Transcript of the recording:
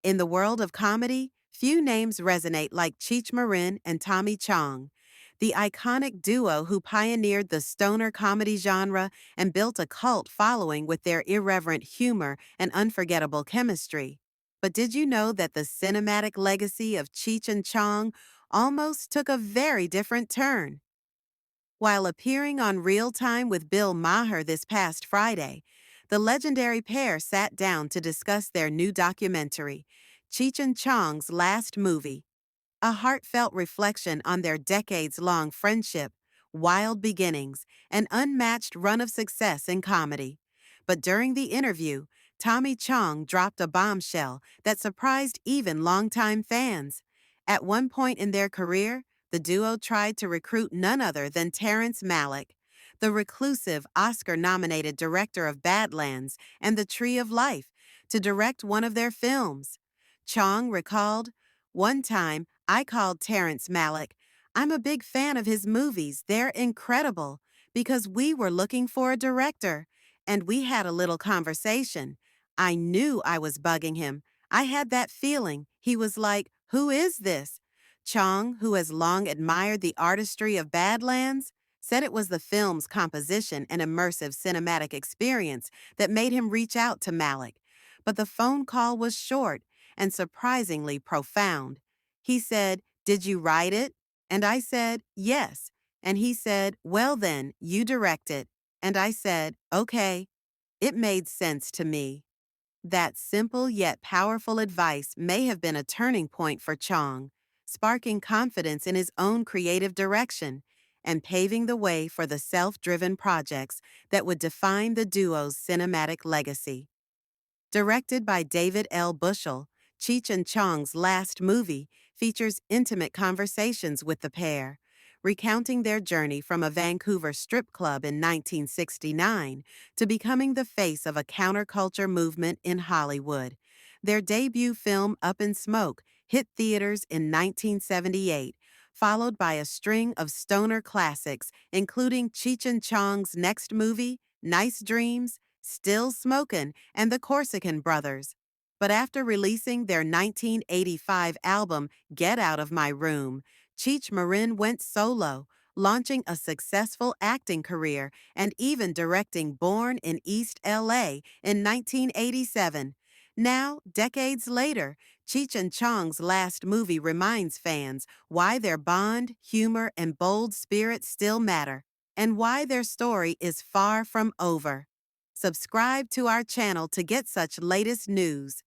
In the world of comedy, few names resonate like Cheech Marin and Tommy Chong, the iconic duo who pioneered the stoner comedy genre and built a cult following with their irreverent humor and unforgettable chemistry. But did you know that the cinematic legacy of Cheech and Chong almost took a very different turn? While appearing on Real Time with Bill Maher this past Friday, the legendary pair sat down to discuss their new documentary, Cheech and Chong's Last Movie, a heartfelt reflection on their decades-long friendship, wild beginnings, and unmatched run of success in comedy. But during the interview, Tommy Chong dropped a bombshell that surprised even longtime fans. At one point in their career, the duo tried to recruit none other than Terrence Malick, the reclusive Oscar-nominated director of Badlands and The Tree of Life, to direct one of their films. Chong recalled, "One time, I called Terrence Malick. I'm a big fan of his movies. They're incredible because we were looking for a director, and we had a little conversation. I knew I was bugging him. I had that feeling. He was like, 'Who is this?'" Chong, who has long admired the artistry of Badlands, said it was the film's composition and immersive cinematic experience that made him reach out to Malick. But the phone call was short and surprisingly profound. He said, "Did you write it?" And I said, "Yes." And he said, "Well then, you direct it." And I said, "Okay." It made sense to me. That simple yet powerful advice may have been a turning point for Chong, sparking confidence in his own creative direction and paving the way for the self-driven projects that would define the duo's cinematic legacy. Directed by David L. Bushell, Cheech and Chong's Last Movie features intimate conversations with the pair, recounting their journey from a Vancouver strip club in 1969 to becoming the face of a counterculture movement in Hollywood. Their debut film, Up in Smoke, hit theaters in 1978, followed by a string of stoner classics, including Cheech and Chong's next movie, Nice Dreams, Still Smokin', and the Corsican Brothers. But after releasing their 1985 album, Get Out of My Room, Cheech Marin went solo, launching a successful acting career and even directing Born in East LA in 1987. Now, decades later, Cheech and Chong's Last Movie reminds fans why their bond, humor, and bold spirit still matter, and why their story is far from over. Subscribe to our channel to get such latest news.